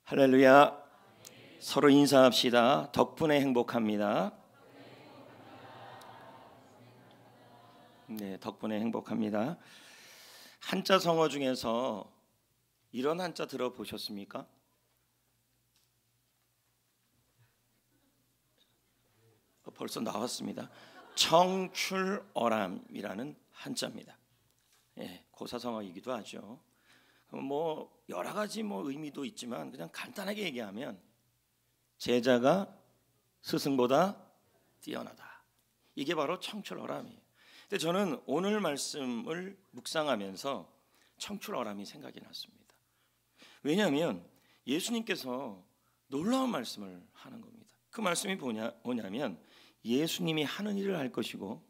할렐루야. 서로 인사합시다. 덕분에 행복합니다. 네, 덕분에 행복합니다. 한자 성어 중에서 이런 한자 들어보셨습니까? 벌써 나왔습니다. 청출어람이라는 한자입니다. 예, 고사성어이기도 하죠. 뭐 여러 가지 의미도 있지만 그냥 간단하게 얘기하면 제자가 스승보다 뛰어나다. 이게 바로 청출어람이에요. 근데 저는 오늘 말씀을 묵상하면서 청출어람이 생각이 났습니다. 왜냐하면 예수님께서 놀라운 말씀을 하는 겁니다. 그 말씀이 뭐냐면 예수님이 하는 일을 할 것이고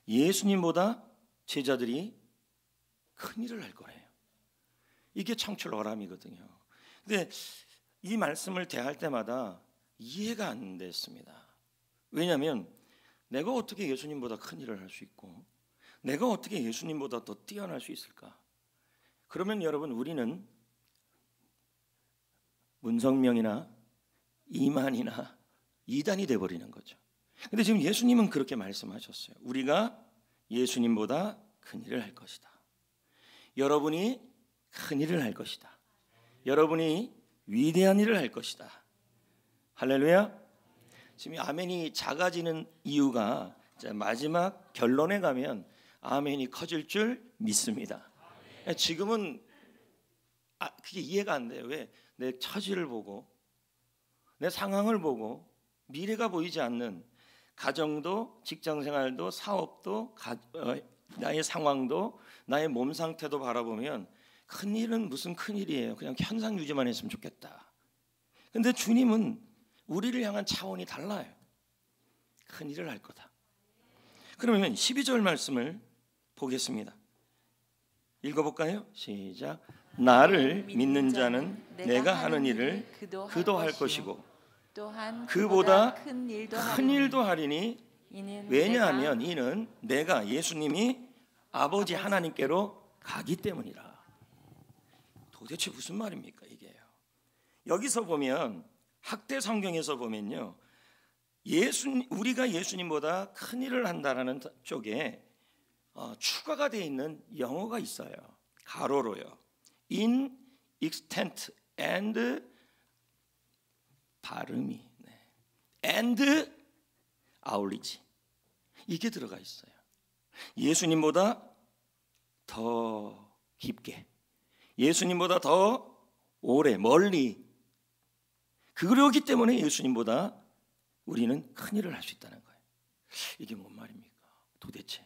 예수님보다 제자들이 큰 일을 할 거예요. 이게 청출어람이거든요. 근데 이 말씀을 대할 때마다 이해가 안 됐습니다. 왜냐하면 내가 어떻게 예수님보다 큰 일을 할 수 있고 내가 어떻게 예수님보다 더 뛰어날 수 있을까? 그러면 여러분 우리는 문성명이나 이만이나 이단이 돼버리는 거죠. 근데 지금 예수님은 그렇게 말씀하셨어요. 우리가 예수님보다 큰 일을 할 것이다. 여러분이 큰 일을 할 것이다. 여러분이 위대한 일을 할 것이다. 할렐루야. 지금 아멘이 작아지는 이유가 마지막 결론에 가면 아멘이 커질 줄 믿습니다. 지금은 그게 이해가 안 돼요. 왜? 내 처지를 보고 내 상황을 보고 미래가 보이지 않는 가정도 직장생활도 사업도 나의 상황도 나의 몸 상태도 바라보면 큰일은 무슨 큰일이에요. 그냥 현상 유지만 했으면 좋겠다. 근데 주님은 우리를 향한 차원이 달라요. 큰일을 할 거다. 그러면 12절 말씀을 보겠습니다. 읽어볼까요? 시작. 나를 믿는 자는 내가 하는 일을 그도 할 것이고 또한 그보다 큰 일도 하리니 왜냐하면 이는 내가 예수님이 아버지 하나님께로 가기 때문이라. 도대체 무슨 말입니까 이게요? 여기서 보면 학대 성경에서 보면요, 우리가 예수님보다 큰 일을 한다라는 쪽에 추가가 되어 있는 영어가 있어요. 가로로요. In extent and 발음이 and 아울리지 이게 들어가 있어요. 예수님보다 더 깊게, 예수님보다 더 오래 멀리, 그러기 때문에 예수님보다 우리는 큰 일을 할 수 있다는 거예요. 이게 뭔 말입니까 도대체?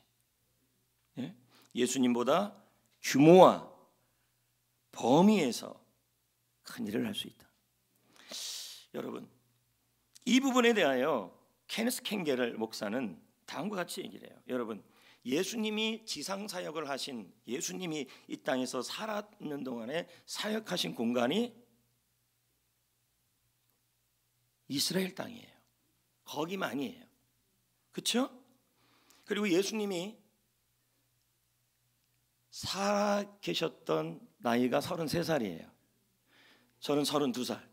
예? 예수님보다 규모와 범위에서 큰 일을 할 수 있다. 여러분, 이 부분에 대하여 케네스 캥겔 목사는 다음과 같이 얘기를 해요. 여러분, 예수님이 지상 사역을 하신, 예수님이 이 땅에서 살았는 동안에 사역하신 공간이 이스라엘 땅이에요. 거기만이에요. 그렇죠? 그리고 예수님이 살아 계셨던 나이가 33살이에요. 저는 32살.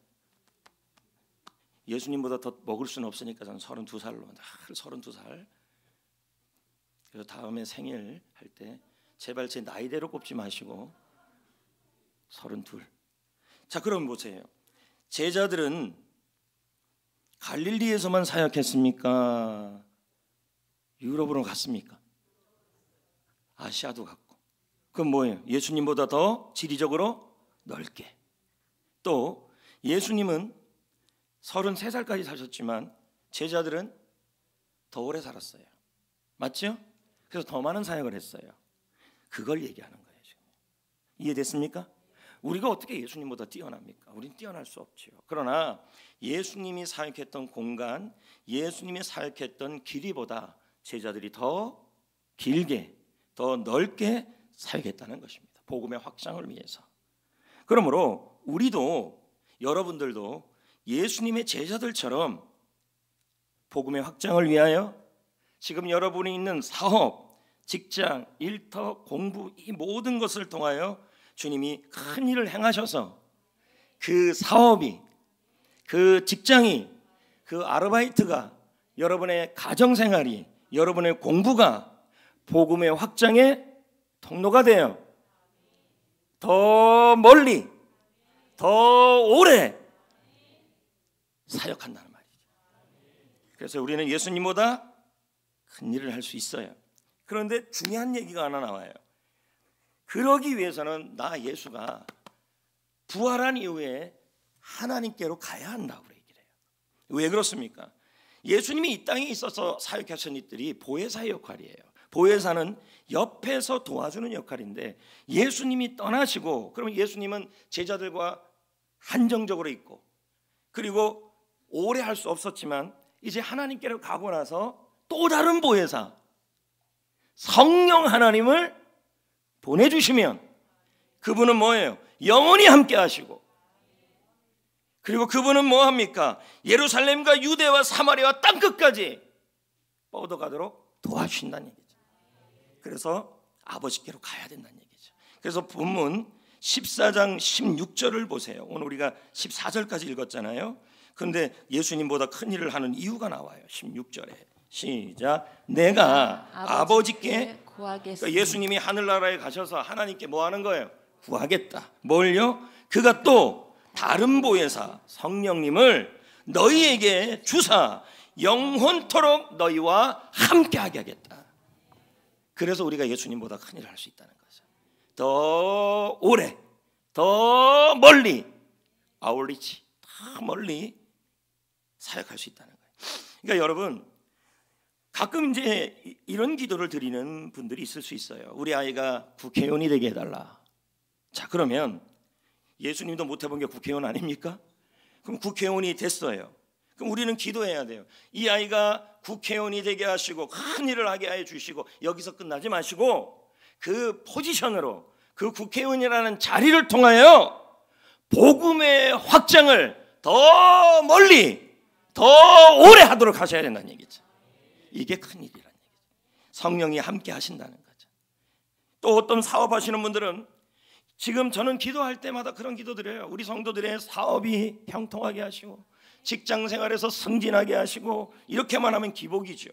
예수님보다 더 먹을 수는 없으니까 저는 32살로 32살. 그래서 다음에 생일 할 때 제발 제 나이대로 꼽지 마시고 32. 자, 그럼 보세요. 제자들은 갈릴리에서만 사역했습니까? 유럽으로 갔습니까? 아시아도 갔고. 그럼 뭐예요? 예수님보다 더 지리적으로 넓게. 또 예수님은 33살까지 사셨지만 제자들은 더 오래 살았어요. 맞죠? 그래서 더 많은 사역을 했어요. 그걸 얘기하는 거예요. 지금. 이해됐습니까? 우리가 어떻게 예수님보다 뛰어납니까? 우리는 뛰어날 수 없지요. 그러나 예수님이 사역했던 공간, 예수님이 사역했던 길이보다 제자들이 더 길게, 더 넓게 사역했다는 것입니다. 복음의 확장을 위해서. 그러므로 우리도, 여러분들도 예수님의 제자들처럼 복음의 확장을 위하여 지금 여러분이 있는 사업, 직장, 일터, 공부, 이 모든 것을 통하여 주님이 큰 일을 행하셔서 그 사업이, 그 직장이, 그 아르바이트가, 여러분의 가정생활이, 여러분의 공부가 복음의 확장의 통로가 되어 더 멀리, 더 오래 사역한다는 말이죠. 그래서 우리는 예수님보다 큰 일을 할 수 있어요. 그런데 중요한 얘기가 하나 나와요. 그러기 위해서는 나 예수가 부활한 이후에 하나님께로 가야 한다고 얘기를 해요. 왜 그렇습니까? 예수님이 이 땅에 있어서 사역하신 일들이 보혜사의 역할이에요. 보혜사는 옆에서 도와주는 역할인데 예수님이 떠나시고, 그러면 예수님은 제자들과 한정적으로 있고, 그리고 오래 할 수 없었지만 이제 하나님께로 가고 나서 또 다른 보혜사 성령 하나님을 보내주시면 그분은 뭐예요? 영원히 함께 하시고, 그리고 그분은 뭐합니까? 예루살렘과 유대와 사마리아와 땅끝까지 뻗어가도록 도와주신다는 얘기죠. 그래서 아버지께로 가야 된다는 얘기죠. 그래서 본문 14장 16절을 보세요. 오늘 우리가 14절까지 읽었잖아요. 그런데 예수님보다 큰 일을 하는 이유가 나와요. 16절에 시작. 내가 아버지께 구하겠습니다. 그러니까 예수님이 하늘나라에 가셔서 하나님께 뭐 하는 거예요? 구하겠다. 뭘요? 그가 또 다른 보혜사 성령님을 너희에게 주사 영혼토록 너희와 함께하게 하겠다. 그래서 우리가 예수님보다 큰 일을 할 수 있다는 거죠. 더 오래, 더 멀리, 아울리치, 더 멀리 사역할 수 있다는 거예요. 그러니까 여러분, 가끔 이제 이런 기도를 드리는 분들이 있을 수 있어요. 우리 아이가 국회의원이 되게 해달라. 자, 그러면 예수님도 못 해본 게 국회의원 아닙니까? 그럼 국회의원이 됐어요. 그럼 우리는 기도해야 돼요. 이 아이가 국회의원이 되게 하시고 큰 일을 하게 해 주시고, 여기서 끝나지 마시고 그 포지션으로, 그 국회의원이라는 자리를 통하여 복음의 확장을 더 멀리, 더 오래 하도록 하셔야 된다는 얘기죠. 이게 큰 일이라는 얘기죠. 성령이 함께 하신다는 거죠. 또 어떤 사업하시는 분들은, 지금 저는 기도할 때마다 그런 기도 드려요. 우리 성도들의 사업이 형통하게 하시고 직장 생활에서 승진하게 하시고, 이렇게만 하면 기복이죠.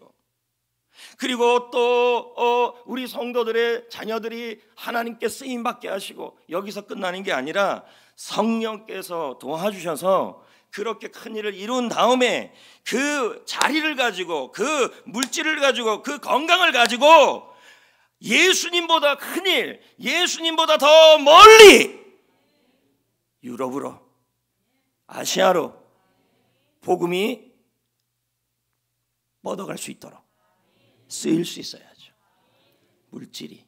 그리고 또 우리 성도들의 자녀들이 하나님께 쓰임받게 하시고, 여기서 끝나는 게 아니라 성령께서 도와주셔서 그렇게 큰 일을 이룬 다음에 그 자리를 가지고, 그 물질을 가지고, 그 건강을 가지고 예수님보다 큰 일, 예수님보다 더 멀리 유럽으로, 아시아로 복음이 뻗어갈 수 있도록 쓰일 수 있어야죠. 물질이,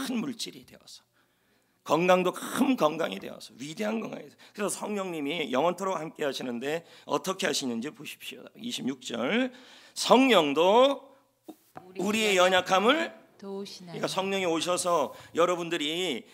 큰 물질이 되어서, 건강도 큰 건강이 되어서, 위대한 건강이 되어서. 그래서 성령님이 영원토록 함께 하시는데 어떻게 하시는지 보십시오. 26절, 성령도 우리의 연약함을 도우시나요. 그러니까 성령이 오셔서 여러분들이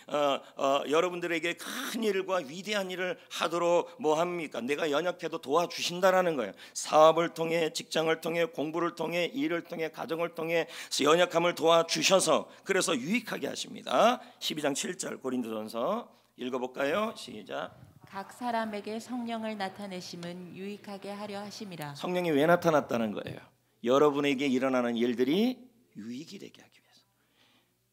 여러분들에게 큰 일과 위대한 일을 하도록 뭐 합니까? 내가 연약해도 도와주신다라는 거예요. 사업을 통해, 직장을 통해, 공부를 통해, 일을 통해, 가정을 통해 연약함을 도와주셔서 그래서 유익하게 하십니다. 12장 7절 고린도전서 읽어볼까요? 시작. 각 사람에게 성령을 나타내심은 유익하게 하려 하심이라. 성령이 왜 나타났다는 거예요? 여러분에게 일어나는 일들이 유익이 되게 하기 위해서,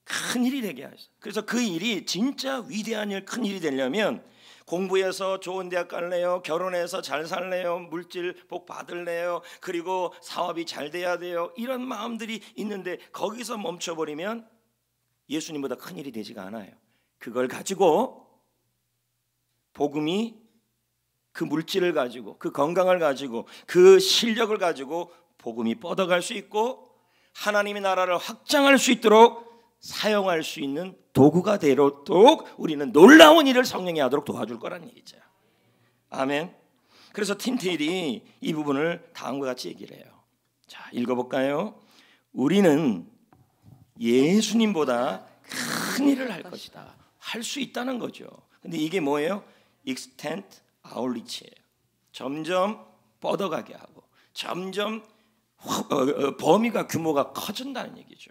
큰 일이 되게 하셔서. 그래서 그 일이 진짜 위대한 일, 큰 일이 되려면 공부해서 좋은 대학 갈래요? 결혼해서 잘 살래요? 물질 복 받을래요? 그리고 사업이 잘 돼야 돼요? 이런 마음들이 있는데 거기서 멈춰버리면 예수님보다 큰 일이 되지가 않아요. 그걸 가지고 복음이, 그 물질을 가지고, 그 건강을 가지고, 그 실력을 가지고 복음이 뻗어갈 수 있고 하나님의 나라를 확장할 수 있도록 사용할 수 있는 도구가 되도록 우리는 놀라운 일을 성령이 하도록 도와줄 거라는 얘기죠. 아멘. 그래서 틴테일이 이 부분을 다음과 같이 얘기를 해요. 자, 읽어볼까요? 우리는 예수님보다 큰 일을 할 것이다. 할 수 있다는 거죠. 근데 이게 뭐예요? extend our reach예요. 점점 뻗어가게 하고 점점 범위가, 규모가 커진다는 얘기죠.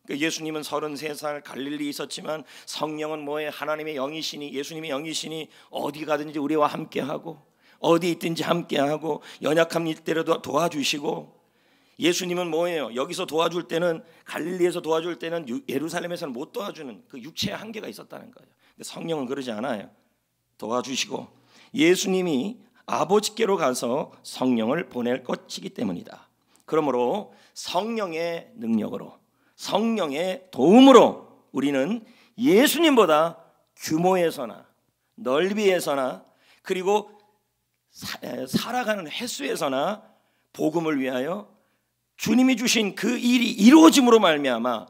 예수님은 33살 갈릴리에 있었지만 성령은 뭐예요? 하나님의 영이시니, 예수님의 영이시니 어디 가든지 우리와 함께하고 어디 있든지 함께하고 연약함 일때라도 도와주시고, 예수님은 뭐예요? 여기서 도와줄 때는, 갈릴리에서 도와줄 때는 예루살렘에서는 못 도와주는 그 육체의 한계가 있었다는 거예요. 근데 성령은 그러지 않아요. 도와주시고, 예수님이 아버지께로 가서 성령을 보낼 것이기 때문이다. 그러므로 성령의 능력으로, 성령의 도움으로 우리는 예수님보다 규모에서나 넓이에서나 그리고 살아가는 횟수에서나 복음을 위하여 주님이 주신 그 일이 이루어짐으로 말미암아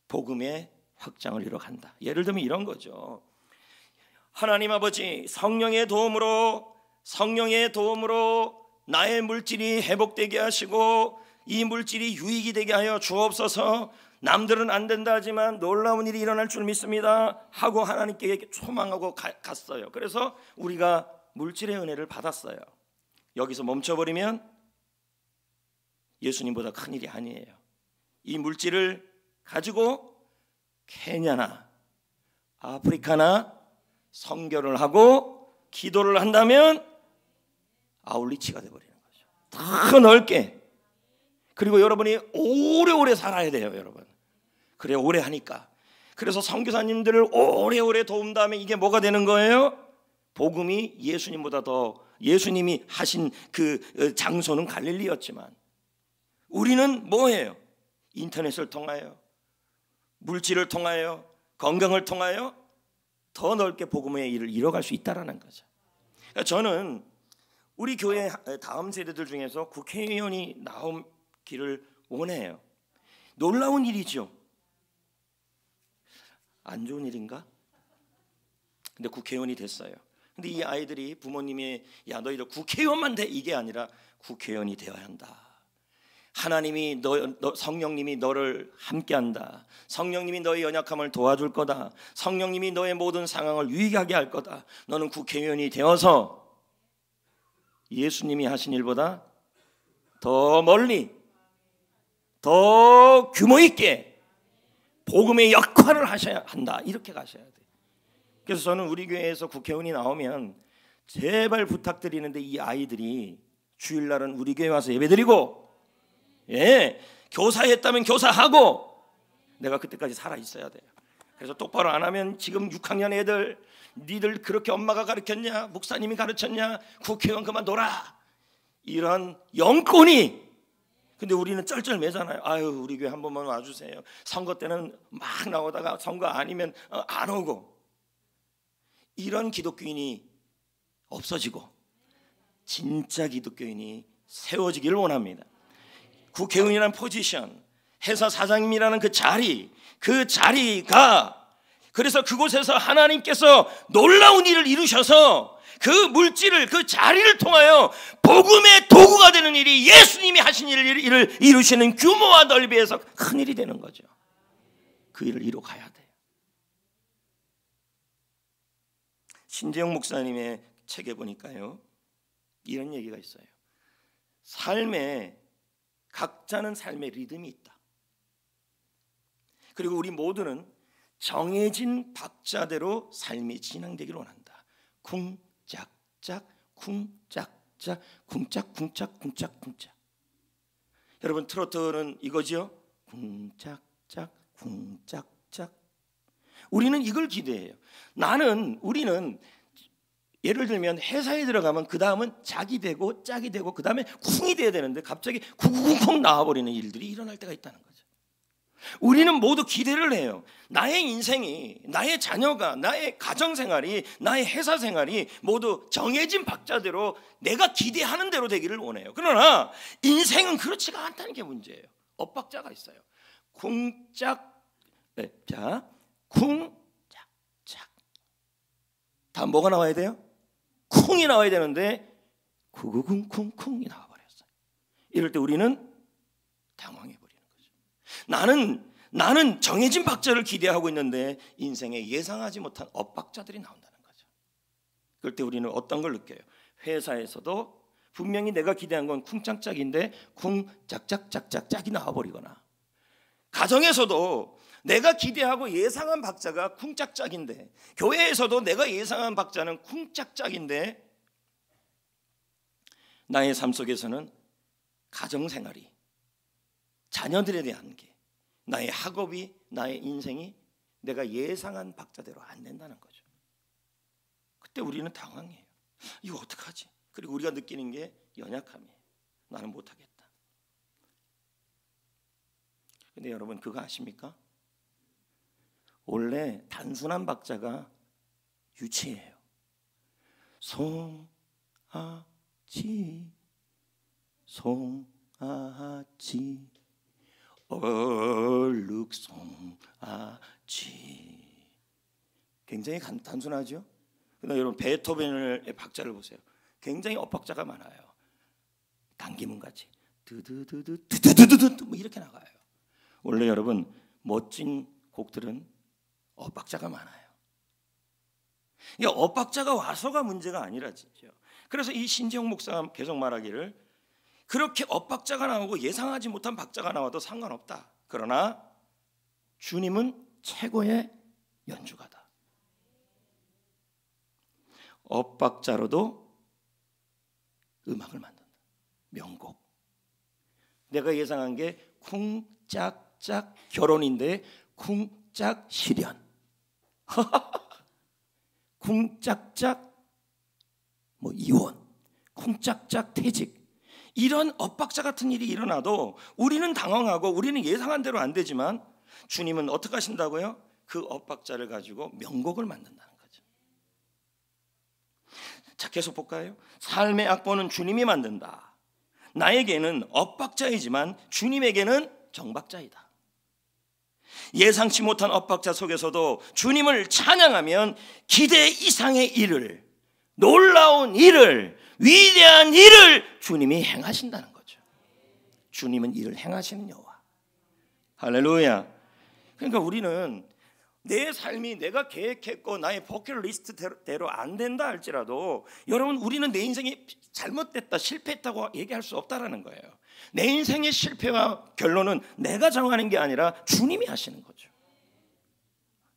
복음의 확장을 이뤄간다. 예를 들면 이런 거죠. 하나님 아버지, 성령의 도움으로 나의 물질이 회복되게 하시고 이 물질이 유익이 되게 하여 주옵소서. 남들은 안 된다 하지만 놀라운 일이 일어날 줄 믿습니다 하고 하나님께 소망하고 갔어요. 그래서 우리가 물질의 은혜를 받았어요. 여기서 멈춰버리면 예수님보다 큰 일이 아니에요. 이 물질을 가지고 케냐나 아프리카나 선교를 하고 기도를 한다면 아울리치가 되어버리는 거죠. 더 넓게. 그리고 여러분이 오래오래 살아야 돼요, 여러분. 그래 오래 하니까. 그래서 선교사님들을 오래오래 도운 다음에 이게 뭐가 되는 거예요? 복음이 예수님보다 더, 예수님이 하신 그 장소는 갈릴리였지만 우리는 뭐예요? 인터넷을 통하여, 물질을 통하여, 건강을 통하여 더 넓게 복음의 일을 이뤄갈 수 있다라는 거죠. 그러니까 저는 우리 교회 다음 세대들 중에서 국회의원이 나오기를 원해요. 놀라운 일이죠. 안 좋은 일인가? 근데 국회의원이 됐어요. 근데 이 아이들이 부모님이 야 너희들 국회의원만 돼, 이게 아니라 국회의원이 되어야 한다. 하나님이 성령님이 너를 함께한다. 성령님이 너의 연약함을 도와줄 거다. 성령님이 너의 모든 상황을 유익하게 할 거다. 너는 국회의원이 되어서 예수님이 하신 일보다 더 멀리, 더 규모 있게 복음의 역할을 하셔야 한다. 이렇게 가셔야 돼요. 그래서 저는 우리 교회에서 국회의원이 나오면 제발 부탁드리는데 이 아이들이 주일날은 우리 교회 와서 예배드리고, 교사했다면 교사하고, 내가 그때까지 살아 있어야 돼요. 그래서 똑바로 안 하면 지금 6학년 애들, 니들 그렇게 엄마가 가르쳤냐, 목사님이 가르쳤냐, 국회의원 그만 놀아, 이런 영권이. 근데 우리는 쩔쩔매잖아요. 아유 우리 교회 한 번만 와주세요. 선거 때는 막 나오다가 선거 아니면 안 오고. 이런 기독교인이 없어지고 진짜 기독교인이 세워지기를 원합니다. 국회의원이라는 포지션, 회사 사장님이라는 그 자리가, 그래서 그곳에서 하나님께서 놀라운 일을 이루셔서 그 물질을, 그 자리를 통하여 복음의 도구가 되는 일이, 예수님이 하신 일을 이루시는 규모와 넓이에서 큰 일이 되는 거죠. 그 일을 이루어 가야 돼요. 신재영 목사님의 책에 보니까요, 이런 얘기가 있어요. 각자는 삶의 리듬이 있다. 그리고 우리 모두는 정해진 박자대로 삶이 진행되기를 원한다. 쿵짝짝, 쿵짝짝, 쿵짝쿵짝, 쿵짝쿵짝. 여러분 트로트는 이거죠? 쿵짝짝, 쿵짝짝. 우리는 이걸 기대해요. 우리는 예를 들면 회사에 들어가면 그 다음은 짝이 되고 짝이 되고 그 다음에 쿵이 돼야 되는데 갑자기 쿵쿵쿵 나와버리는 일들이 일어날 때가 있다는 거죠. 우리는 모두 기대를 해요. 나의 인생이, 나의 자녀가, 나의 가정생활이, 나의 회사생활이 모두 정해진 박자대로 내가 기대하는 대로 되기를 원해요. 그러나 인생은 그렇지가 않다는 게 문제예요. 엇박자가 있어요. 쿵짝, 자, 쿵짝짝. 다음 뭐가 나와야 돼요? 쿵이 나와야 되는데 쿵쿵쿵쿵이 나와버렸어요. 이럴 때 우리는 당황해버리는 거죠. 나는 정해진 박자를 기대하고 있는데 인생에 예상하지 못한 엇박자들이 나온다는 거죠. 그럴 때 우리는 어떤 걸 느껴요? 회사에서도 분명히 내가 기대한 건 쿵짝짝인데 쿵짝짝짝짝짝이 나와버리거나, 가정에서도 내가 기대하고 예상한 박자가 쿵짝짝인데, 교회에서도 내가 예상한 박자는 쿵짝짝인데, 나의 삶 속에서는 가정생활이, 자녀들에 대한 게, 나의 학업이, 나의 인생이 내가 예상한 박자대로 안 된다는 거죠. 그때 우리는 당황해요. 이거 어떡하지? 그리고 우리가 느끼는 게 연약함이에요. 나는 못하겠다. 근데 여러분 그거 아십니까? 원래 단순한 박자가 유치해요. 송아지 송아지 얼룩송아지. 굉장히 단순하죠? 근데 여러분 베토벤의 박자를 보세요. 굉장히 엇박자가 많아요. 당기문같이 드드드드드드드드드 뭐 이렇게 나가요. 원래 여러분 멋진 곡들은 엇박자가 많아요. 이 엇박자가 와서가 문제가 아니라지요. 그래서 이 신재영 목사가 계속 말하기를, 그렇게 엇박자가 나오고 예상하지 못한 박자가 나와도 상관없다. 그러나 주님은 최고의 연주가다. 엇박자로도 음악을 만든다. 명곡. 내가 예상한 게 쿵짝짝 결혼인데 쿵짝 실연. 쿵짝짝 뭐 이혼, 쿵짝짝 퇴직. 이런 엇박자 같은 일이 일어나도 우리는 당황하고 우리는 예상한 대로 안 되지만 주님은 어떻게 하신다고요? 그 엇박자를 가지고 명곡을 만든다는 거죠. 자, 계속 볼까요? 삶의 악보는 주님이 만든다. 나에게는 엇박자이지만 주님에게는 정박자이다. 예상치 못한 엇박자 속에서도 주님을 찬양하면 기대 이상의 일을, 놀라운 일을, 위대한 일을 주님이 행하신다는 거죠. 주님은 일을 행하시는 여호와. 할렐루야. 그러니까 우리는 내 삶이 내가 계획했고 나의 버킷리스트대로 안 된다 할지라도, 여러분 우리는 내 인생이 잘못됐다, 실패했다고 얘기할 수 없다라는 거예요. 내 인생의 실패와 결론은 내가 정하는 게 아니라 주님이 하시는 거죠.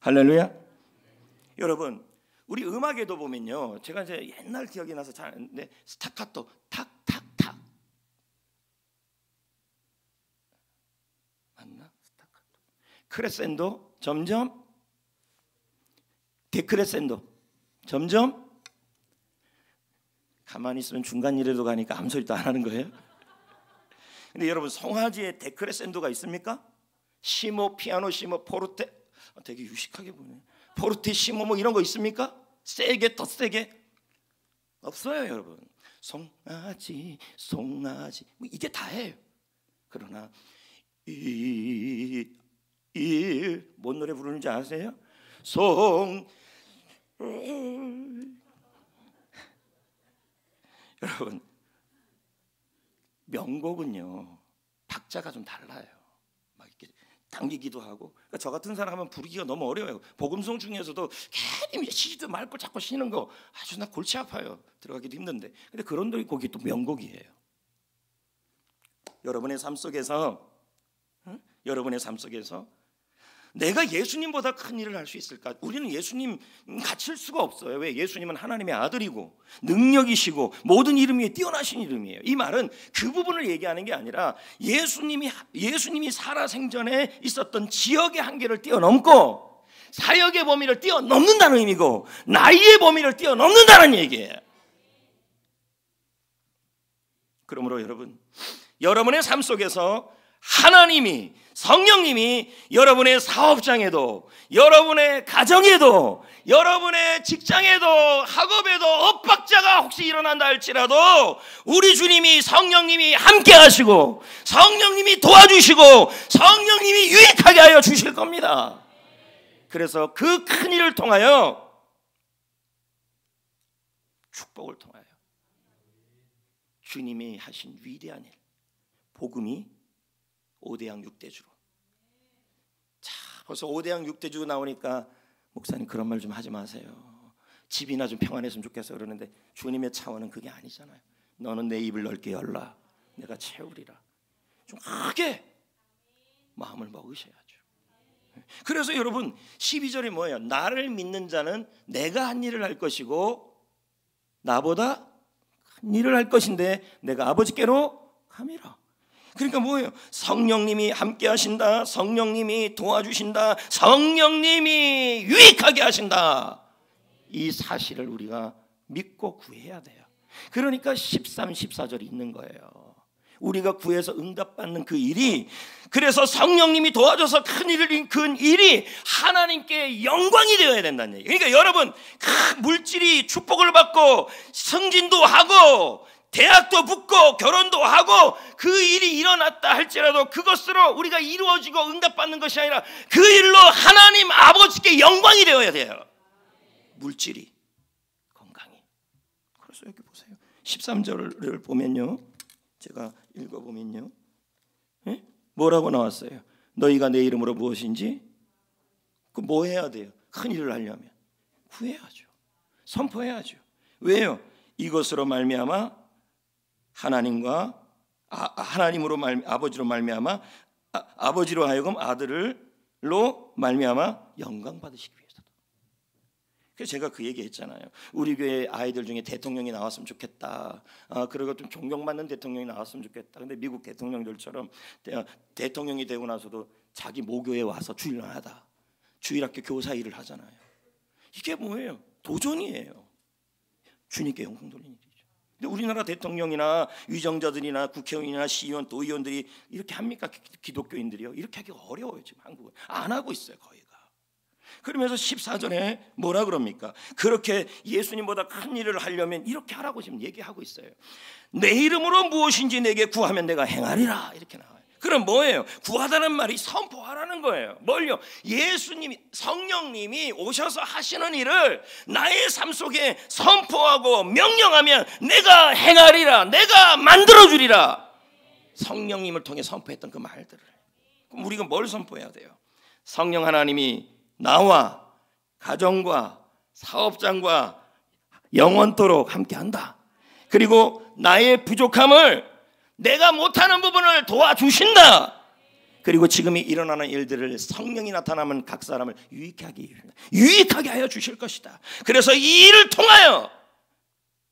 할렐루야. 여러분 우리 음악에도 보면요, 제가 이제 옛날 기억이 나서 잘 아는데, 스타카토 탁탁탁 맞나? 스타카토, 크레센도 점점, 데크레센도 점점. 가만히 있으면 중간 일에도 가니까 아무 소리도 안 하는 거예요. 근데 여러분 송아지에 데크레센도가 있습니까? 시모, 피아노 시모, 포르테, 되게 유식하게 보네. 포르테 시모 뭐 이런 거 있습니까? 세게, 더 세게? 없어요 여러분. 송아지 송아지 뭐 이게 다예요. 그러나 뭔 노래 부르는지 아세요? 여러분 명곡은요 박자가 좀 달라요. 막 이렇게 당기기도 하고. 그러니까 저 같은 사람은 부르기가 너무 어려워요. 복음송 중에서도 괜히 시도 말고 자꾸 쉬는 거 아주 나 골치 아파요. 들어가기도 힘든데. 근데 그런 곡이 또 명곡이에요. 여러분의 삶 속에서 내가 예수님보다 큰 일을 할 수 있을까? 우리는 예수님 갖출 수가 없어요. 왜? 예수님은 하나님의 아들이고 능력이시고 모든 이름 위에 뛰어나신 이름이에요. 이 말은 그 부분을 얘기하는 게 아니라 예수님이 살아생전에 있었던 지역의 한계를 뛰어넘고 사역의 범위를 뛰어넘는다는 의미고, 나이의 범위를 뛰어넘는다는 얘기예요. 그러므로 여러분의 삶 속에서 하나님이, 성령님이 여러분의 사업장에도, 여러분의 가정에도, 여러분의 직장에도, 학업에도 엇박자가 혹시 일어난다 할지라도 우리 주님이, 성령님이 함께 하시고 성령님이 도와주시고 성령님이 유익하게 하여 주실 겁니다. 그래서 그 큰 일을 통하여, 축복을 통하여 주님이 하신 위대한 일, 복음이 5대양 6대주로. 자, 벌써 5대양 6대주 나오니까 목사님 그런 말 좀 하지 마세요. 집이나 좀 평안했으면 좋겠어 그러는데, 주님의 차원은 그게 아니잖아요. 너는 내 입을 넓게 열라, 내가 채우리라. 좀 크게 마음을 먹으셔야죠. 그래서 여러분 12절이 뭐예요? 나를 믿는 자는 내가 한 일을 할 것이고 나보다 큰 일을 할 것인데 내가 아버지께로 감이라. 그러니까 뭐예요? 성령님이 함께 하신다. 성령님이 도와주신다. 성령님이 유익하게 하신다. 이 사실을 우리가 믿고 구해야 돼요. 그러니까 13, 14절이 있는 거예요. 우리가 구해서 응답받는 그 일이, 그래서 성령님이 도와줘서 큰 일을, 큰 일이 하나님께 영광이 되어야 된다는 얘기예요. 그러니까 여러분, 물질이 축복을 받고 승진도 하고 대학도 붙고 결혼도 하고 그 일이 일어났다 할지라도 그것으로 우리가 이루어지고 응답받는 것이 아니라 그 일로 하나님 아버지께 영광이 되어야 돼요. 물질이, 건강이. 그래서 여기 보세요. 13절을 보면요, 제가 읽어보면요, 뭐라고 나왔어요? 너희가 내 이름으로 무엇인지 그 뭐 해야 돼요? 큰 일을 하려면 구해야죠. 선포해야죠. 왜요? 이것으로 말미암아 하나님과 하나님으로 아버지로 말미암아 아버지로 하여금 아들로 말미암아 영광 받으시기 위해서다. 그래서 제가 그 얘기했잖아요. 우리 교회 아이들 중에 대통령이 나왔으면 좋겠다. 그리고 좀 존경받는 대통령이 나왔으면 좋겠다. 근데 미국 대통령들처럼 대통령이 되고 나서도 자기 모교에 와서 주일날 주일학교 교사 일을 하잖아요. 이게 뭐예요? 도전이에요. 주님께 영광 돌리는 일이죠. 근데 우리나라 대통령이나 위정자들이나 국회의원이나 시의원, 도의원들이 이렇게 합니까? 기독교인들이요? 이렇게 하기 어려워요. 지금 한국은 안 하고 있어요, 거의가. 그러면서 14절에 뭐라 그럽니까? 그렇게 예수님보다 큰 일을 하려면 이렇게 하라고 지금 얘기하고 있어요. 내 이름으로 무엇인지 내게 구하면 내가 행하리라, 이렇게 나와요. 그럼 뭐예요? 구하다는 말이 선포하라는 거예요. 뭘요? 예수님이, 성령님이 오셔서 하시는 일을 나의 삶 속에 선포하고 명령하면 내가 행하리라, 내가 만들어주리라. 성령님을 통해 선포했던 그 말들을. 그럼 우리가 뭘 선포해야 돼요? 성령 하나님이 나와 가정과 사업장과 영원토록 함께한다. 그리고 나의 부족함을, 내가 못하는 부분을 도와주신다. 그리고 지금 일어나는 일들을 성령이 나타나면 각 사람을 유익하게 하여 주실 것이다. 그래서 이 일을 통하여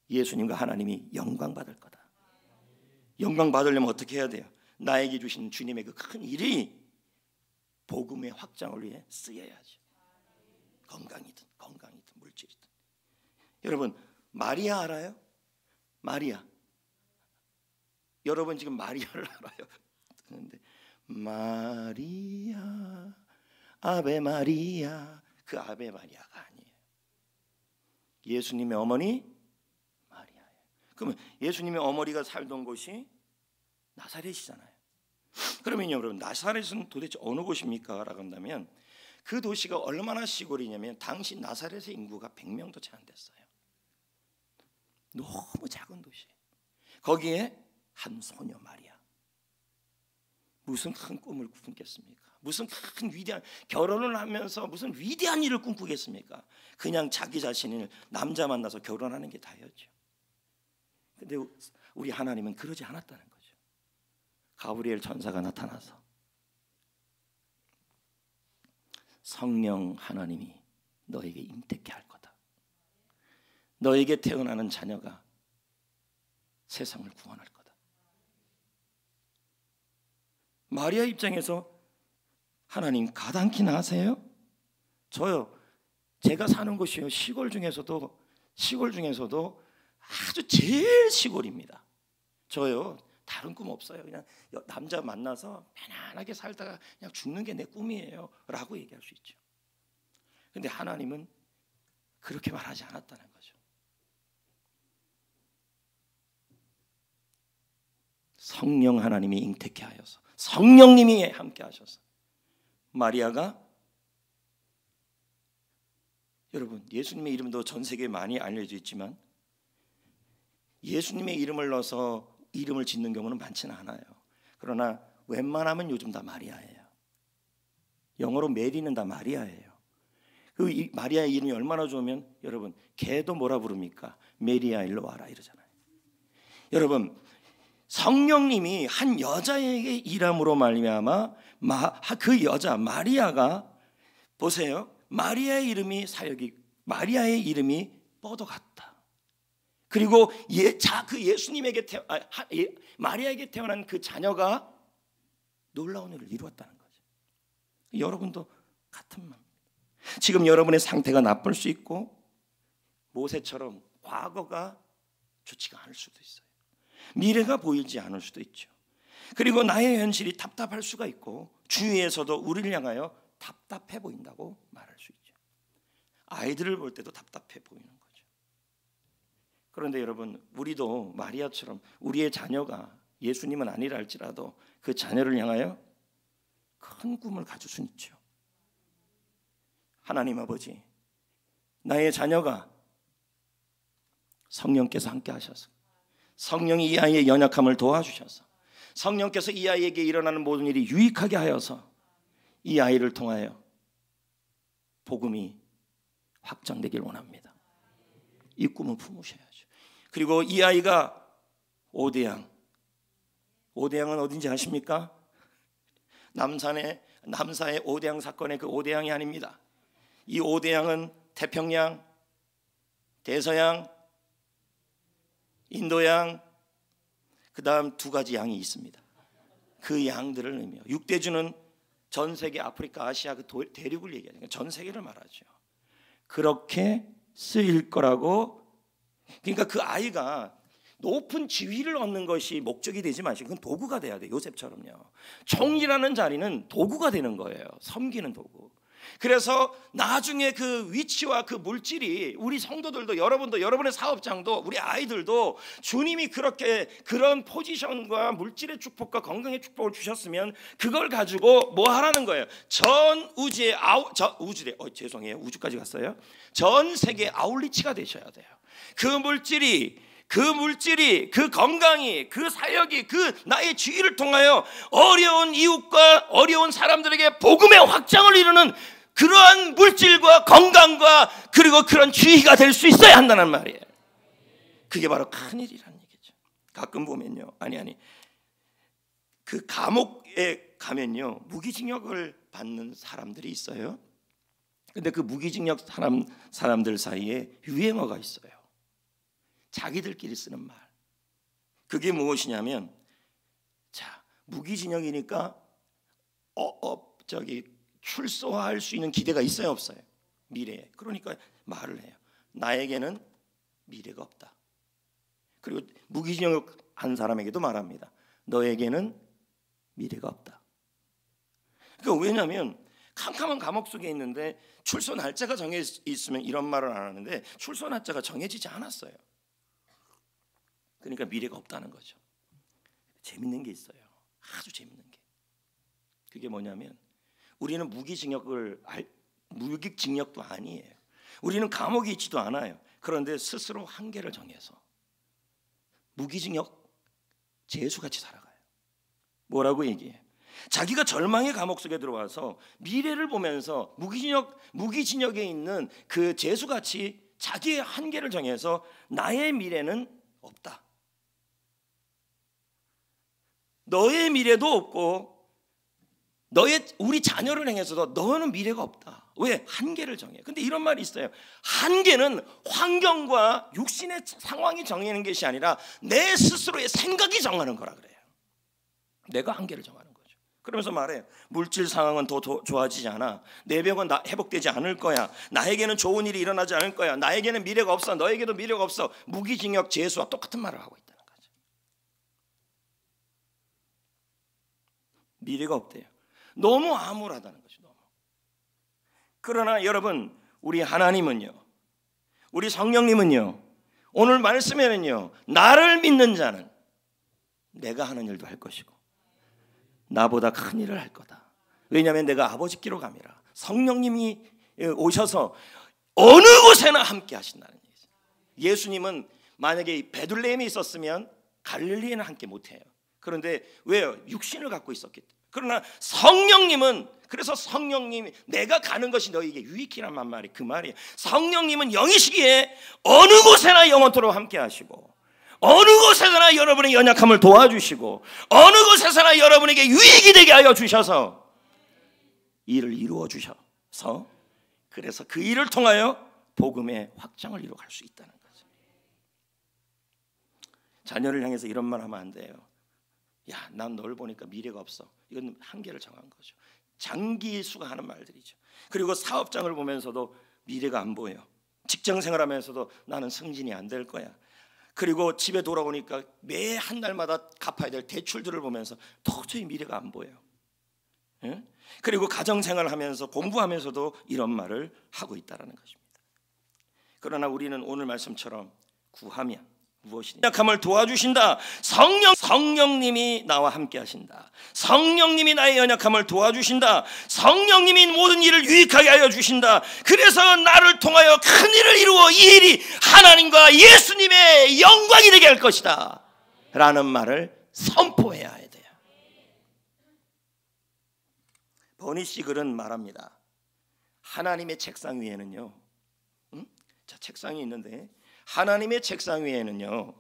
예수님과 하나님이 영광 받을 거다. 영광 받으려면 어떻게 해야 돼요? 나에게 주신 주님의 그 큰 일이 복음의 확장을 위해 쓰여야죠. 건강이든 물질이든. 여러분, 마리아 알아요? 마리아. 여러분 지금 마리아를 알아요? 그런데 마리아, 아베 마리아, 그 아베 마리아가 아니에요. 예수님의 어머니 마리아예요. 그러면 예수님의 어머니가 살던 곳이 나사렛이잖아요. 그러면 여러분, 나사렛은 도대체 어느 곳입니까? 라고 한다면 그 도시가 얼마나 시골이냐면 당시 나사렛의 인구가 100명도 채 안 됐어요. 너무 작은 도시. 거기에 한 소녀 마리아, 무슨 큰 꿈을 품겠습니까? 무슨 큰 위대한, 결혼을 하면서 무슨 위대한 일을 꿈꾸겠습니까? 그냥 자기 자신을 남자 만나서 결혼하는 게 다였죠. 근데 우리 하나님은 그러지 않았다는 거죠. 가브리엘 천사가 나타나서 성령 하나님이 너에게 잉태케 할 거다. 너에게 태어나는 자녀가 세상을 구원할 거다. 마리아 입장에서 하나님 가당키나 하세요? 저요, 제가 사는 곳이요, 시골 중에서도 아주 제일 시골입니다. 저요, 다른 꿈 없어요. 그냥 남자 만나서 편안하게 살다가 그냥 죽는 게 내 꿈이에요 라고 얘기할 수 있죠. 근데 하나님은 그렇게 말하지 않았다는 거죠. 성령 하나님이 잉태케 하여서, 성령님이 함께 하셔서 마리아가, 여러분 예수님의 이름도 전 세계에 많이 알려져 있지만 예수님의 이름을 넣어서 이름을 짓는 경우는 많지는 않아요. 그러나 웬만하면 요즘 다 마리아예요. 영어로 메리는 다 마리아예요. 그 마리아의 이름이 얼마나 좋으면 여러분, 개도 뭐라 부릅니까? 메리야 일로 와라 이러잖아요. 여러분, 성령님이 한 여자에게 일함으로 말미암아 그 여자 마리아가 보세요. 마리아의 이름이 뻗어갔다. 그리고 그 예수님에게 마리아에게 태어난 그 자녀가 놀라운 일을 이루었다는 거죠. 여러분도 같은 마음. 지금 여러분의 상태가 나쁠 수 있고 모세처럼 과거가 좋지가 않을 수도 있어요. 미래가 보이지 않을 수도 있죠. 그리고 나의 현실이 답답할 수가 있고 주위에서도 우리를 향하여 답답해 보인다고 말할 수 있죠. 아이들을 볼 때도 답답해 보이는 거죠. 그런데 여러분, 우리도 마리아처럼 우리의 자녀가 예수님은 아니라 할지라도 그 자녀를 향하여 큰 꿈을 가질 수는 있죠. 하나님 아버지, 나의 자녀가 성령께서 함께 하셔서 성령이 이 아이의 연약함을 도와주셔서 성령께서 이 아이에게 일어나는 모든 일이 유익하게 하여서 이 아이를 통하여 복음이 확장되길 원합니다. 이 꿈을 품으셔야죠. 그리고 이 아이가 오대양은 어딘지 아십니까? 남사의 오대양 사건의 그 오대양이 아닙니다. 이 오대양은 태평양, 대서양, 인도양, 그 다음 2가지 양이 있습니다. 그 양들을 의미해요. 6대주는 전 세계 아프리카, 아시아 그 대륙을 얘기하는 거예요. 전 세계를 말하죠. 그렇게 쓰일 거라고. 그러니까 그 아이가 높은 지위를 얻는 것이 목적이 되지 마시고 그건 도구가 돼야 돼요. 요셉처럼요. 총리라는 자리는 도구가 되는 거예요. 섬기는 도구. 그래서 나중에 그 위치와 그 물질이 우리 성도들도, 여러분도, 여러분의 사업장도, 우리 아이들도 주님이 그렇게 그런 포지션과 물질의 축복과 건강의 축복을 주셨으면 그걸 가지고 뭐 하라는 거예요? 전 우주의 우주까지 갔어요. 전 세계 아울리치가 되셔야 돼요. 그 물질이, 그 건강이, 그 사역이, 그 나의 지위를 통하여 어려운 이웃과 어려운 사람들에게 복음의 확장을 이루는 그러한 물질과 건강과 그리고 그런 지위가 될 수 있어야 한다는 말이에요. 그게 바로 큰일이라는 얘기죠. 가끔 보면요, 그 감옥에 가면요 무기징역을 받는 사람들이 있어요. 근데 그 무기징역 사람들 사이에 유행어가 있어요. 자기들끼리 쓰는 말. 그게 무엇이냐면, 자, 무기징역이니까 출소할 수 있는 기대가 있어요, 없어요? 미래에. 그러니까 말을 해요. 나에게는 미래가 없다. 그리고 무기징역 한 사람에게도 말합니다. 너에게는 미래가 없다. 그러니까 왜냐하면 캄캄한 감옥 속에 있는데 출소 날짜가 정해져 있으면 이런 말을 안 하는데 출소 날짜가 정해지지 않았어요. 그러니까 미래가 없다는 거죠. 재밌는 게 있어요. 아주 재밌는 게. 그게 뭐냐면 우리는 무기징역도 아니에요. 우리는 감옥에 있지도 않아요. 그런데 스스로 한계를 정해서 무기징역 죄수같이 살아가요. 뭐라고 얘기해요? 자기가 절망의 감옥 속에 들어와서 미래를 보면서 무기징역에 있는 그 죄수같이 자기의 한계를 정해서 나의 미래는 없다. 너의 미래도 없고 우리 자녀를 향해서도 너는 미래가 없다. 왜? 한계를 정해요. 근데 이런 말이 있어요. 한계는 환경과 육신의 상황이 정하는 것이 아니라 내 스스로의 생각이 정하는 거라 그래요. 내가 한계를 정하는 거죠. 그러면서 말해요. 물질 상황은 더 좋아지지 않아. 내 병은 회복되지 않을 거야. 나에게는 좋은 일이 일어나지 않을 거야. 나에게는 미래가 없어. 너에게도 미래가 없어. 무기징역 죄수와 똑같은 말을 하고 있다는 거죠. 미래가 없대요. 너무 암울하다는 거죠. 너무. 그러나 여러분, 우리 하나님은요, 우리 성령님은요, 오늘 말씀에는요, 나를 믿는 자는 내가 하는 일도 할 것이고 나보다 큰 일을 할 거다. 왜냐하면 내가 아버지께로 감이라. 성령님이 오셔서 어느 곳에나 함께 하신다는 얘기죠. 예수님은 만약에 베들레헴에 있었으면 갈릴리에는 함께 못해요. 그런데 왜요? 육신을 갖고 있었기 때문에. 그러나 성령님은, 그래서 성령님이 내가 가는 것이 너에게 유익이란 말이 그 말이에요. 성령님은 영이시기에 어느 곳에나 영원토록 함께 하시고 어느 곳에서나 여러분의 연약함을 도와주시고 어느 곳에서나 여러분에게 유익이 되게 하여 주셔서 일을 이루어 주셔서 그래서 그 일을 통하여 복음의 확장을 이루어갈 수 있다는 거죠. 자녀를 향해서 이런 말 하면 안 돼요. 야, 난 널 보니까 미래가 없어. 이건 한계를 정한 거죠. 장기수가 하는 말들이죠. 그리고 사업장을 보면서도 미래가 안 보여. 직장 생활하면서도 나는 승진이 안 될 거야. 그리고 집에 돌아오니까 매 한 달마다 갚아야 될 대출들을 보면서 도저히 미래가 안 보여. 예? 그리고 가정생활을 하면서 공부하면서도 이런 말을 하고 있다는 것입니다. 그러나 우리는 오늘 말씀처럼 구하면 무엇이냐? 연약함을 도와주신다. 성령님이 나와 함께 하신다. 성령님이 나의 연약함을 도와주신다. 성령님이 모든 일을 유익하게 하여 주신다. 그래서 나를 통하여 큰 일을 이루어 이 일이 하나님과 예수님의 영광이 되게 할 것이다 라는 말을 선포해야 돼요. 버니 시글은 말합니다. 하나님의 책상 위에는요, 자, 책상이 있는데 하나님의 책상 위에는요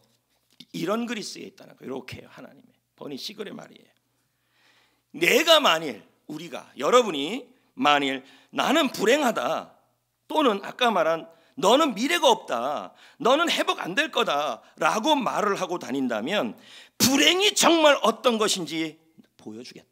이런 글이 쓰여 있다는 거예요. 이렇게요. 하나님의 버니 시글의 말이에요. 내가 만일, 우리가, 여러분이 만일 나는 불행하다, 또는 아까 말한 너는 미래가 없다, 너는 회복 안 될 거다 라고 말을 하고 다닌다면 불행이 정말 어떤 것인지 보여주겠다.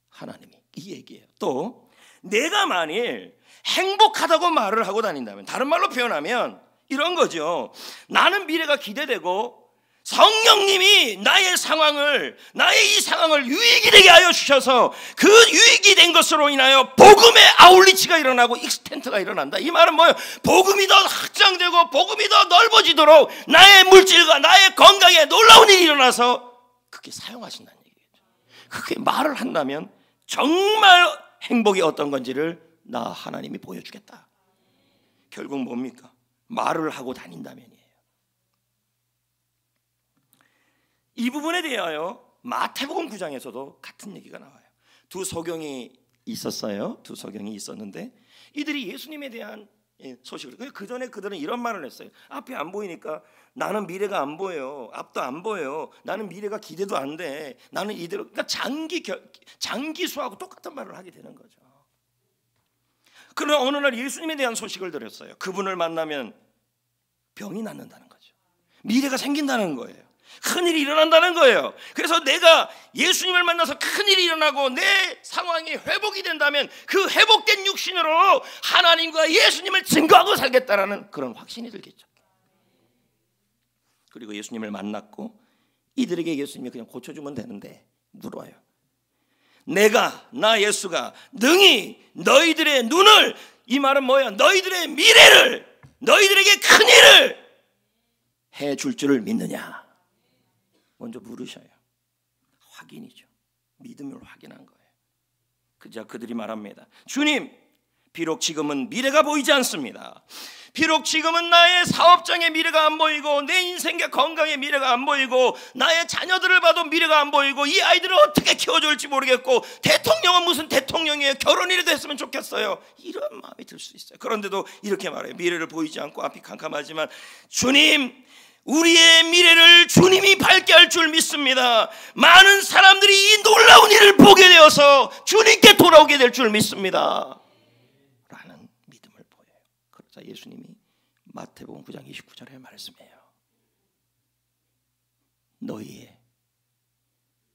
하나님이 이 얘기예요. 또 내가 만일 행복하다고 말을 하고 다닌다면, 다른 말로 표현하면 이런 거죠. 나는 미래가 기대되고 성령님이 나의 이 상황을 유익이 되게 하여 주셔서 그 유익이 된 것으로 인하여 복음의 아울리치가 일어나고 익스텐트가 일어난다. 이 말은 뭐예요? 복음이 더 확장되고 복음이 더 넓어지도록 나의 물질과 나의 건강에 놀라운 일이 일어나서 그렇게 사용하신다는 얘기겠죠. 그렇게 말을 한다면 정말 행복이 어떤 건지를 나 하나님이 보여주겠다. 결국 뭡니까? 말을 하고 다닌다면이에요. 이 부분에 대하여 마태복음 9장에서도 같은 얘기가 나와요. 두 소경이 있었어요. 두 소경이 있었는데 이들이 예수님에 대한 소식을, 그 전에 그들은 이런 말을 했어요. 앞이 안 보이니까 나는 미래가 안 보여. 앞도 안 보여. 나는 미래가 기대도 안 돼. 나는 이대로, 그러니까 장기수하고 똑같은 말을 하게 되는 거죠. 그러나 어느 날 예수님에 대한 소식을 들었어요. 그분을 만나면 병이 낫는다는 거죠. 미래가 생긴다는 거예요. 큰일이 일어난다는 거예요. 그래서 내가 예수님을 만나서 큰일이 일어나고 내 상황이 회복이 된다면 그 회복된 육신으로 하나님과 예수님을 증거하고 살겠다라는 그런 확신이 들겠죠. 그리고 예수님을 만났고 이들에게 예수님이 그냥 고쳐주면 되는데 물어요. 나 예수가 능히 너희들의 눈을, 이 말은 뭐야? 너희들의 미래를, 너희들에게 큰일을 해줄 줄을 믿느냐? 먼저 물으셔요. 확인이죠. 믿음을 확인한 거예요. 그자 그들이 말합니다. 주님, 비록 지금은 미래가 보이지 않습니다. 비록 지금은 나의 사업장의 미래가 안 보이고 내 인생의 건강의 미래가 안 보이고 나의 자녀들을 봐도 미래가 안 보이고 이 아이들을 어떻게 키워줄지 모르겠고 대통령은 무슨 대통령이에요. 결혼이라도 했으면 좋겠어요. 이런 마음이 들 수 있어요. 그런데도 이렇게 말해요. 미래를 보이지 않고 앞이 캄캄하지만 주님, 우리의 미래를 주님이 밝게 할 줄 믿습니다. 많은 사람들이 이 놀라운 일을 보게 되어서 주님께 돌아오게 될 줄 믿습니다 라는 믿음을 보여요. 그러자 예수님이 마태복음 9장 29절에 말씀해요. 너희의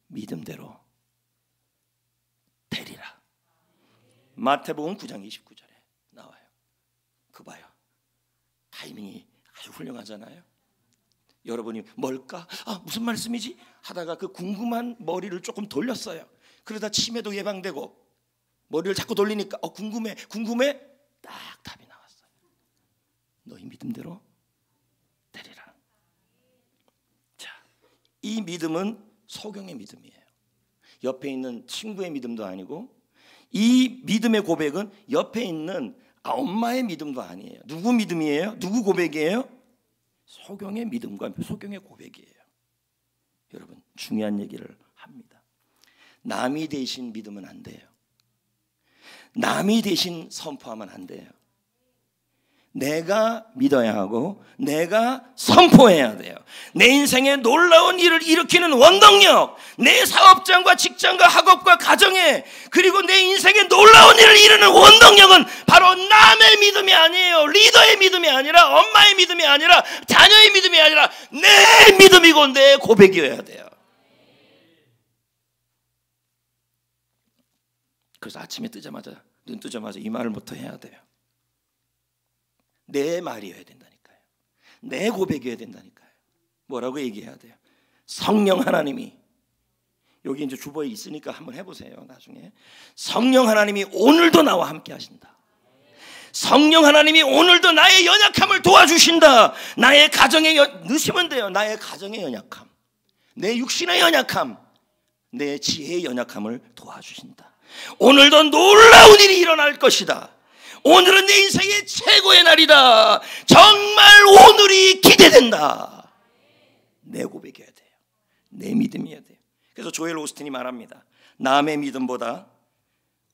믿음대로 되리라. 마태복음 9장 29절에 나와요. 그 봐요. 타이밍이 아주 훌륭하잖아요. 여러분이 뭘까? 무슨 말씀이지? 하다가 그 궁금한 머리를 조금 돌렸어요. 그러다 치매도 예방되고 머리를 자꾸 돌리니까 궁금해 딱 답이 나왔어요. 너희 믿음대로 되리라. 자, 이 믿음은 소경의 믿음이에요. 옆에 있는 친구의 믿음도 아니고 이 믿음의 고백은 옆에 있는 엄마의 믿음도 아니에요. 누구 믿음이에요? 누구 고백이에요? 소경의 믿음과 소경의 고백이에요. 여러분, 중요한 얘기를 합니다. 남이 대신 믿으면 안 돼요. 남이 대신 선포하면 안 돼요. 내가 믿어야 하고 내가 선포해야 돼요. 내 인생에 놀라운 일을 일으키는 원동력, 내 사업장과 직장과 학업과 가정에, 그리고 내 인생에 놀라운 일을 이루는 원동력은 바로 남의 믿음이 아니에요. 리더의 믿음이 아니라, 엄마의 믿음이 아니라, 자녀의 믿음이 아니라 내 믿음이고 내 고백이어야 돼요. 그래서 아침에 뜨자마자, 눈 뜨자마자 이 말을부터 해야 돼요. 내 말이어야 된다니까요. 내 고백이어야 된다니까요. 뭐라고 얘기해야 돼요? 성령 하나님이, 여기 이제 주보에 있으니까 한번 해보세요. 나중에 성령 하나님이 오늘도 나와 함께 하신다. 성령 하나님이 오늘도 나의 연약함을 도와주신다. 나의 가정의 넣으시면 돼요. 나의 가정의 연약함, 내 육신의 연약함, 내 지혜의 연약함을 도와주신다. 오늘도 놀라운 일이 일어날 것이다. 오늘은 내 인생의 최고의 날이다. 정말 오늘이 기대된다. 내 고백이어야 돼요. 내 믿음이어야 돼요. 그래서 조엘 오스틴이 말합니다. 남의 믿음보다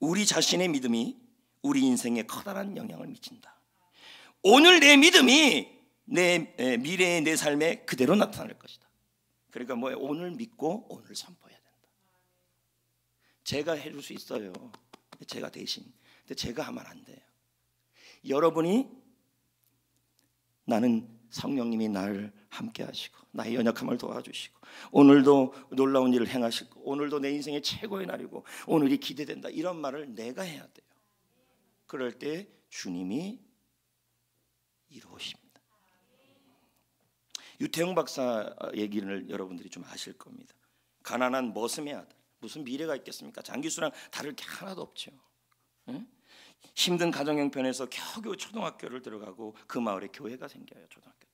우리 자신의 믿음이 우리 인생에 커다란 영향을 미친다. 오늘 내 믿음이 내 미래의 내 삶에 그대로 나타날 것이다. 그러니까 뭐예요? 오늘 믿고 오늘 선포해야 된다. 제가 해줄 수 있어요. 제가 대신. 근데 제가 하면 안 돼요. 여러분이, 나는 성령님이 나를 함께 하시고 나의 연약함을 도와주시고 오늘도 놀라운 일을 행하시고 오늘도 내 인생의 최고의 날이고 오늘이 기대된다, 이런 말을 내가 해야 돼요. 그럴 때 주님이 이루십니다. 유태영 박사 얘기를 여러분들이 좀 아실 겁니다. 가난한 머슴의 아들, 무슨 미래가 있겠습니까? 장기수랑 다를 게 하나도 없죠. 응? 힘든 가정 형편에서 겨우 초등학교를 들어가고 그 마을에 교회가 생겨요. 초등학교 때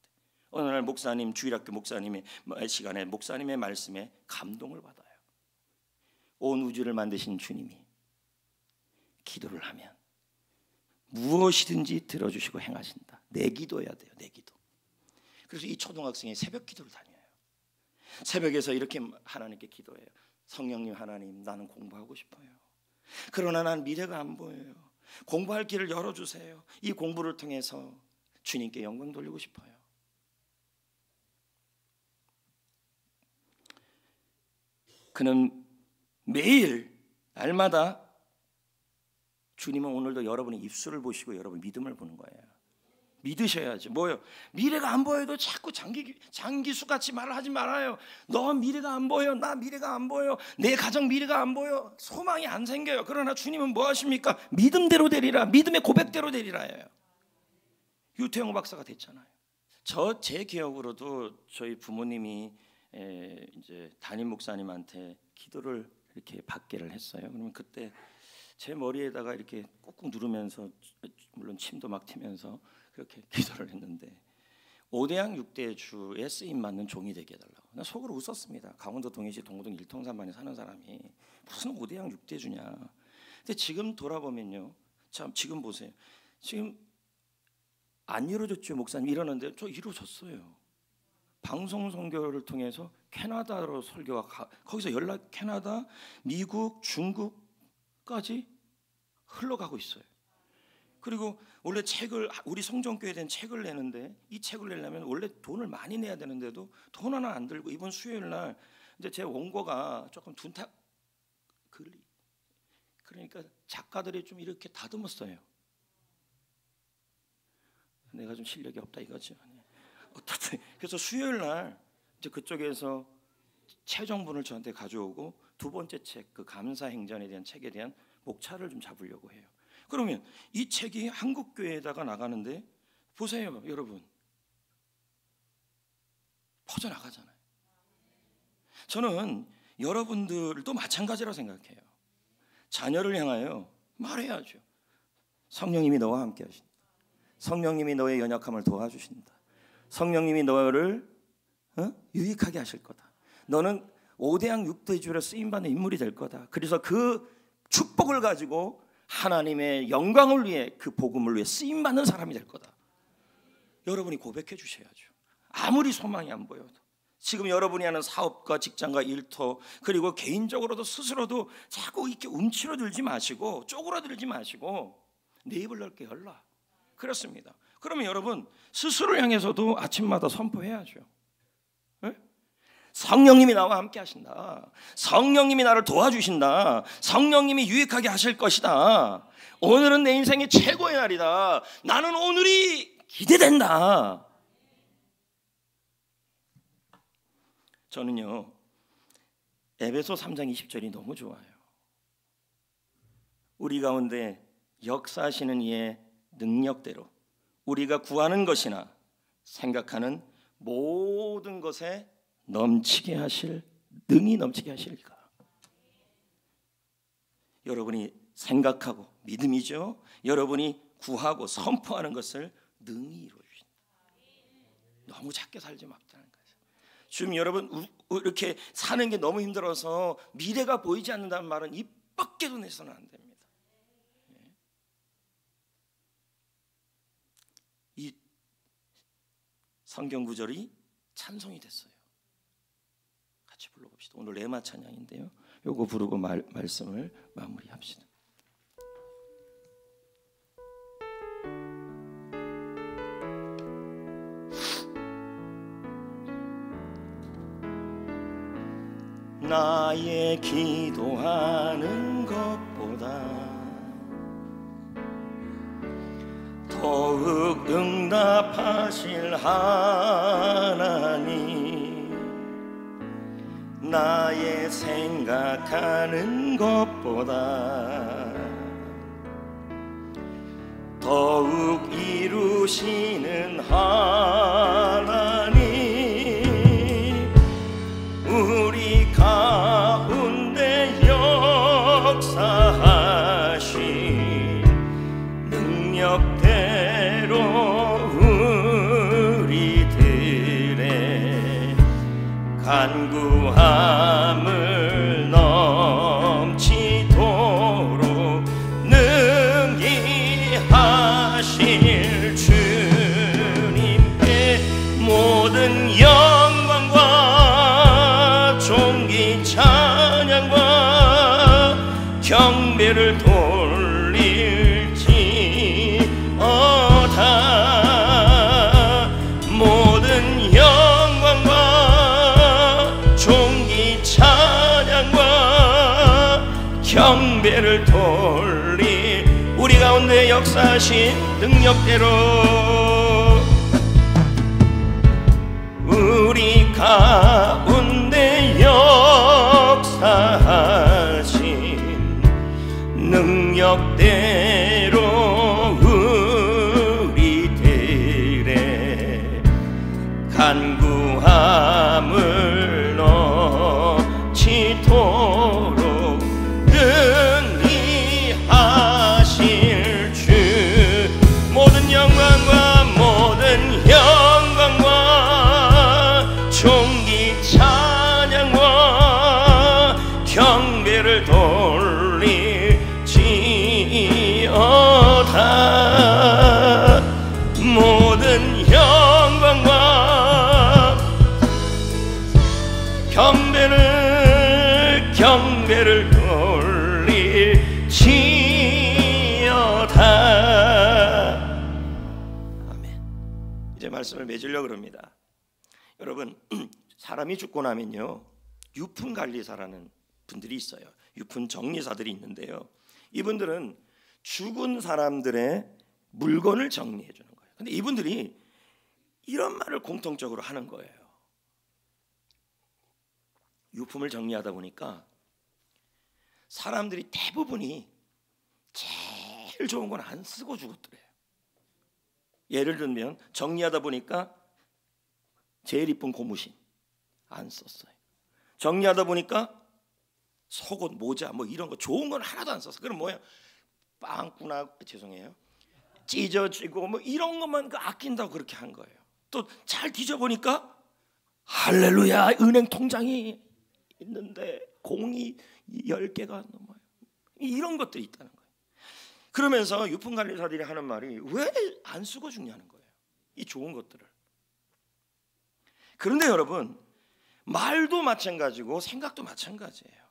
어느 날 목사님, 주일학교 목사님의 시간에 목사님의 말씀에 감동을 받아요. 온 우주를 만드신 주님이 기도를 하면 무엇이든지 들어주시고 행하신다. 내 기도해야 돼요. 내 기도. 그래서 이 초등학생이 새벽 기도를 다녀요. 새벽에서 이렇게 하나님께 기도해요. 성령님, 하나님, 나는 공부하고 싶어요. 그러나 난 미래가 안 보여요. 공부할 길을 열어주세요. 이 공부를 통해서 주님께 영광 돌리고 싶어요. 그는 매일 날마다 주님은 오늘도 여러분의 입술을 보시고 여러분 믿음을 보는 거예요. 믿으셔야지. 뭐요? 미래가 안 보여도 자꾸 장기수같이 말을 하지 말아요. 너 미래가 안 보여. 나 미래가 안 보여. 내 가정 미래가 안 보여. 소망이 안 생겨요. 그러나 주님은 뭐 하십니까? 믿음대로 되리라. 믿음의 고백대로 되리라예요. 유태영 박사가 됐잖아요. 제 기억으로도 저희 부모님이 이제 담임 목사님한테 기도를 이렇게 받기를 했어요. 그러면 그때 제 머리에다가 이렇게 꾹꾹 누르면서, 물론 침도 막 튀면서 그렇게 기도를 했는데 5대양 6대주에 쓰임 맞는 종이 되게 해달라고. 나 속으로 웃었습니다. 강원도 동해시 동호동 1통산반에 사는 사람이 무슨 5대양 6대주냐. 근데 지금 돌아보면요, 참 지금 보세요. 지금 안 이루어졌죠 목사님 이러는데 저 이루어졌어요. 방송 선교를 통해서 캐나다로 설교가 거기서 캐나다, 미국, 중국까지 흘러가고 있어요. 그리고 원래 책을, 우리 성전교회에 대한 책을 내는데 이 책을 내려면 원래 돈을 많이 내야 되는데도 돈 하나 안 들고 이번 수요일 날 이제 제 원고가 조금 둔탁 그러니까 작가들이 좀 이렇게 다듬었어요. 내가 좀 실력이 없다 이거죠. 어떻든 그래서 수요일 날 이제 그쪽에서 최종본을 저한테 가져오고 두 번째 책, 그 감사 행전에 대한 책에 대한 목차를 좀 잡으려고 해요. 그러면 이 책이 한국 교회에다가 나가는데 보세요, 여러분. 퍼져나가잖아요. 저는 여러분들도 마찬가지라고 생각해요. 자녀를 향하여 말해야죠. 성령님이 너와 함께 하신다. 성령님이 너의 연약함을 도와주신다. 성령님이 너를 유익하게 하실 거다. 너는 5대양 6대주로 쓰임받는 인물이 될 거다. 그래서 그 축복을 가지고 하나님의 영광을 위해, 그 복음을 위해 쓰임받는 사람이 될 거다. 여러분이 고백해 주셔야죠. 아무리 소망이 안 보여도. 지금 여러분이 하는 사업과 직장과 일터, 그리고 개인적으로도 스스로도 자꾸 이렇게 움츠러들지 마시고 쪼그라들지 마시고 내 입을 넓게 열라. 그렇습니다. 그러면 여러분 스스로를 향해서도 아침마다 선포해야죠. 네? 성령님이 나와 함께 하신다. 성령님이 나를 도와주신다. 성령님이 유익하게 하실 것이다. 오늘은 내 인생의 최고의 날이다. 나는 오늘이 기대된다. 저는요 에베소 3장 20절이 너무 좋아요. 우리 가운데 역사하시는 이의 능력대로 우리가 구하는 것이나 생각하는 모든 것에 넘치게 하실, 능히 넘치게 하실까. 여러분이 생각하고, 믿음이죠, 여러분이 구하고 선포하는 것을 능히 이루어주신다. 너무 작게 살지 말자는 거예요. 지금 여러분 이렇게 사는 게 너무 힘들어서 미래가 보이지 않는다는 말은 입 밖에도 내서는 안 됩니다. 이 성경 구절이 찬송이 됐어요. 같이 불러봅시다. 오늘 레마 찬양인데요. 요거 부르고 말씀을 마무리합시다. 나의 기도하는 것보다 더욱 응답하실 하나님, 나의 생각하는 것보다 더욱 이루시는 하나님, 우리 가운데 역사하신 능력대로 우리들의 간구함을 넘치도록 능히 하실 주님께 모든 영광과 존귀 찬양과 경배를 돌릴지어다. 모든 영광과 존귀 찬양과 경배를 돌리 우리 가운데 역사하신 능력대로 우리 가운데 역사하신 능력대로 우리들의 간구함을 넘치도록 능히 하실 주, 모든 영광과 모든 영광과 존귀 찬양과 경배를 돌릴지어다. 모든 영광과 경배를 돌릴지어다. 아멘. 이제 말씀을 맺으려고 합니다. 여러분, 사람이 죽고 나면요 유품 관리사라는 분들이 있어요. 유품 정리사들이 있는데요, 이분들은 죽은 사람들의 물건을 정리해 주는 거예요. 근데 이분들이 이런 말을 공통적으로 하는 거예요. 유품을 정리하다 보니까 사람들이 대부분이 제일 좋은 건 안 쓰고 죽었더래요. 예를 들면 정리하다 보니까 제일 이쁜 고무신 안 썼어요. 정리하다 보니까 속옷, 모자 뭐 이런 거 좋은 건 하나도 안 썼어. 그럼 뭐야? 빵꾸나 죄송해요. 찢어지고 뭐 이런 것만 아낀다고 그렇게 한 거예요. 또 잘 뒤져보니까 할렐루야 은행 통장이 있는데 공이 10개가 넘어요. 이런 것들이 있다는 거예요. 그러면서 유품관리사들이 하는 말이 왜 안 쓰고 죽냐는 거예요, 이 좋은 것들을. 그런데 여러분, 말도 마찬가지고 생각도 마찬가지예요.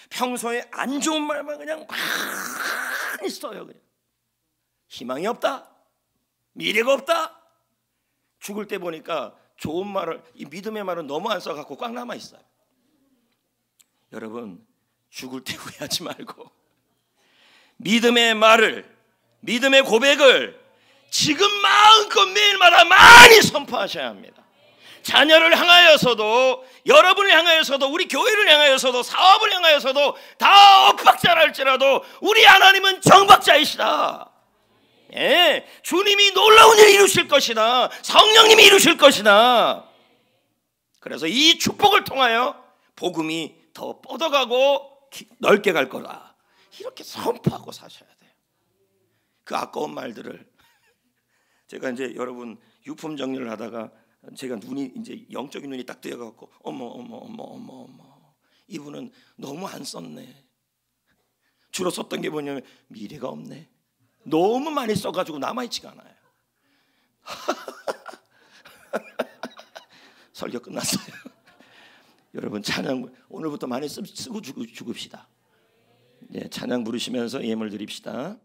평소에 안 좋은 말만 그냥 많이 써요. 그냥 희망이 없다, 미래가 없다. 죽을 때 보니까 좋은 말을, 이 믿음의 말은 너무 안 써갖고 꽉 남아 있어요. 여러분, 죽을 때 후회하지 말고 믿음의 말을, 믿음의 고백을 지금 마음껏 매일마다 많이 선포하셔야 합니다. 자녀를 향하여서도, 여러분을 향하여서도, 우리 교회를 향하여서도, 사업을 향하여서도 다 엇박자랄지라도 우리 하나님은 정박자이시다. 예, 주님이 놀라운 일을 이루실 것이다. 성령님이 이루실 것이다. 그래서 이 축복을 통하여 복음이 더 뻗어가고 넓게 갈 거다. 이렇게 선포하고 사셔야 돼요. 그 아까운 말들을 제가 이제 여러분 유품 정리를 하다가 제가 눈이 이제 영적인 눈이 딱 뜨여갖고 어머 이분은 너무 안 썼네. 주로 썼던 게 뭐냐면 미래가 없네. 너무 많이 써가지고 남아있지가 않아요. 설교 끝났어요. 여러분 찬양 오늘부터 많이 쓰고 죽읍시다. 예, 찬양 부르시면서 예물 드립시다.